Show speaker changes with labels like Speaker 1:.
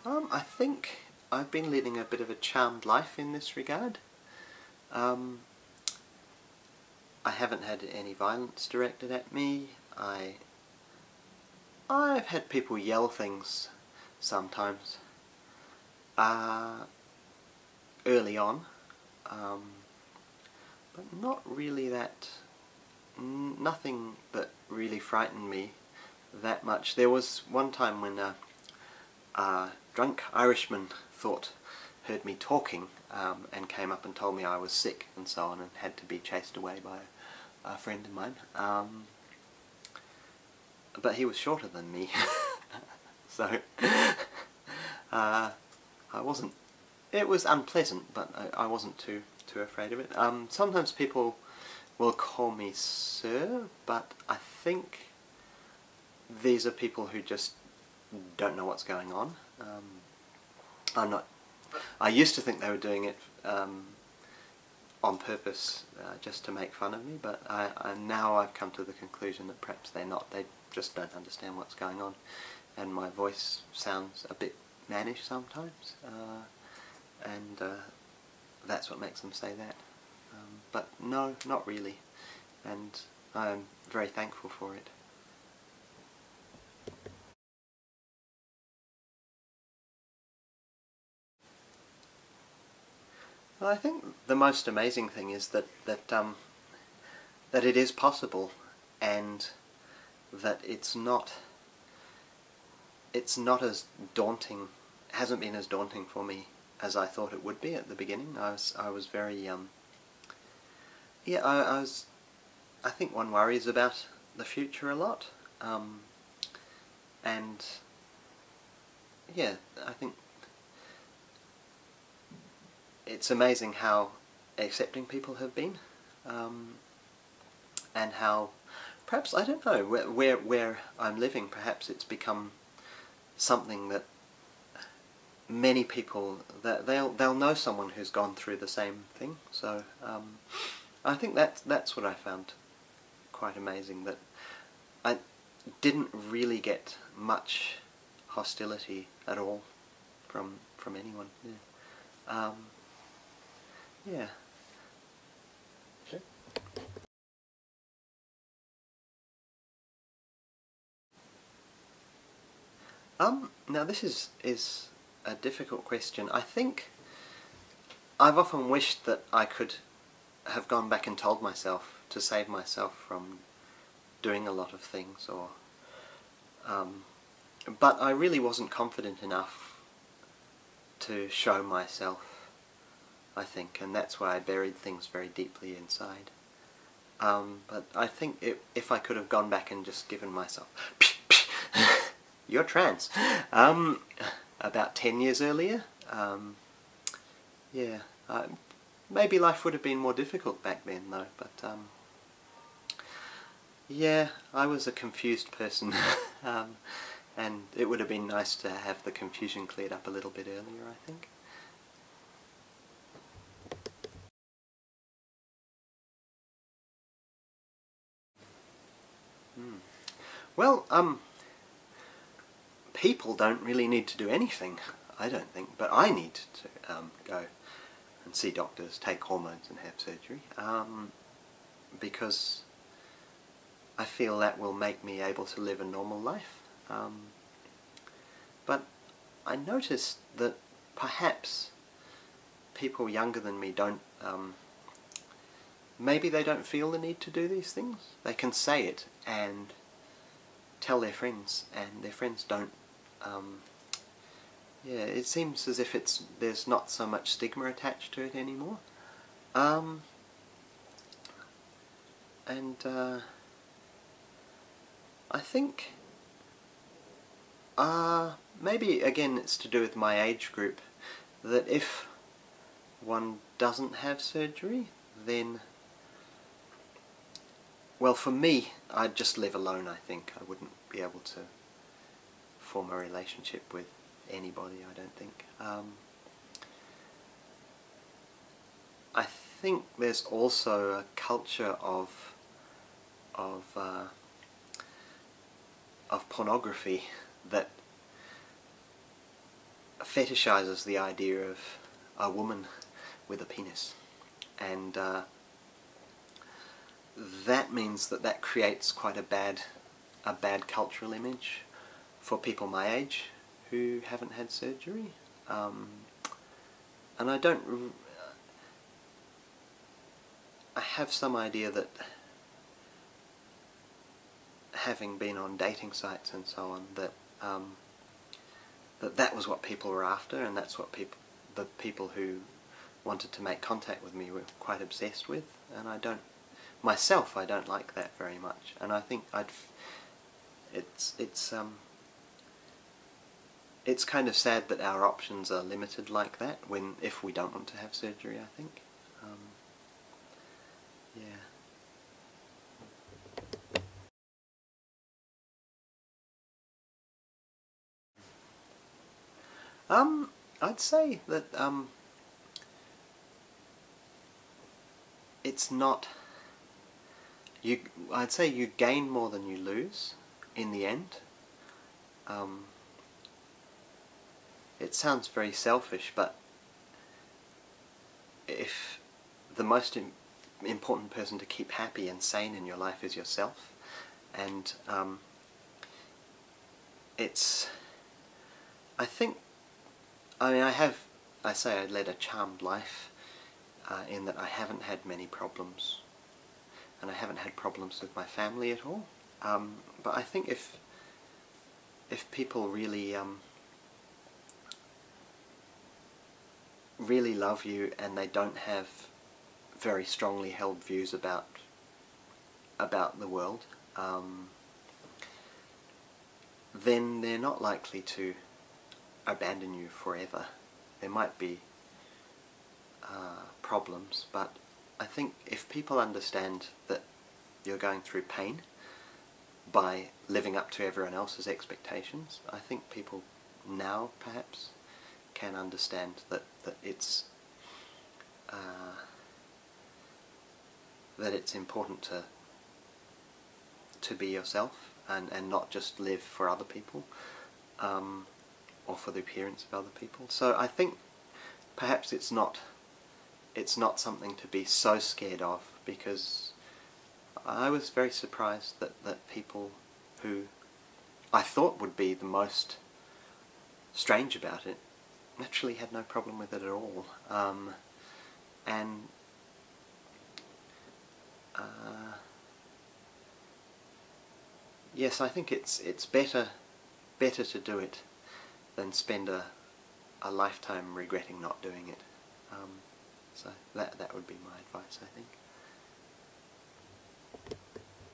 Speaker 1: I think I've been leading a bit of a charmed life in this regard. I haven't had any violence directed at me. I've had people yell things sometimes early on, but not really nothing that really frightened me that much. There was one time when a drunk Irishman heard me talking and came up and told me I was sick and so on, and had to be chased away by a friend of mine. But he was shorter than me, so I wasn't. It was unpleasant, but I wasn't too afraid of it. Sometimes people will call me sir, but I think these are people who just don't know what's going on. I used to think they were doing it on purpose, just to make fun of me, but now I've come to the conclusion that perhaps they're not. They just don't understand what's going on, and my voice sounds a bit mannish sometimes, and that's what makes them say that. But no, not really, and I'm very thankful for it. Well, I think the most amazing thing is that it is possible, and that it's not as daunting, hasn't been as daunting for me as I thought it would be at the beginning. I was very I think one worries about the future a lot, and yeah, I think it's amazing how accepting people have been, and how perhaps, I don't know, where I'm living, perhaps it's become something that many people, that they'll know someone who's gone through the same thing. So I think that's what I found quite amazing, that I didn't really get much hostility at all from anyone. Yeah. Yeah. Sure. Now this is a difficult question. I think I've often wished that I could have gone back and told myself to save myself from doing a lot of things, or but I really wasn't confident enough to show myself, I think, and that's why I buried things very deeply inside. But I think if I could have gone back and just given myself you're trans, about 10 years earlier, yeah, maybe life would have been more difficult back then though, but yeah, I was a confused person, and it would have been nice to have the confusion cleared up a little bit earlier, I think. Well, people don't really need to do anything, I don't think, but I need to go and see doctors, take hormones and have surgery, because I feel that will make me able to live a normal life. But I noticed that perhaps people younger than me don't, maybe they don't feel the need to do these things. They can say it and tell their friends, and their friends don't. Yeah, it seems as if there's not so much stigma attached to it anymore. And I think maybe again it's to do with my age group, that if one doesn't have surgery, then, well, for me, I'd just live alone, I think. I wouldn't be able to form a relationship with anybody, I don't think. I think there's also a culture of pornography that fetishizes the idea of a woman with a penis, and that means that creates quite a bad cultural image for people my age who haven't had surgery, and I have some idea that, having been on dating sites and so on, that that was what people were after, and that's what the people who wanted to make contact with me were quite obsessed with, and I don't like that very much, and I think it's kind of sad that our options are limited like that if we don't want to have surgery, I think. Yeah. I'd say that it's not. I'd say you gain more than you lose in the end. It sounds very selfish, but if the most important person to keep happy and sane in your life is yourself, and I think, I mean, I say I led a charmed life, in that I haven't had many problems, and I haven't had problems with my family at all. But I think if people really really love you, and they don't have very strongly held views about the world, then they're not likely to abandon you forever. There might be problems, but I think if people understand that you're going through pain by living up to everyone else's expectations, I think people now perhaps can understand that it's important to be yourself, and not just live for other people, or for the appearance of other people. So I think perhaps it's not something to be so scared of, because I was very surprised that people who I thought would be the most strange about it actually had no problem with it at all. And yes, I think it's better to do it than spend a lifetime regretting not doing it. So that would be my advice, I think.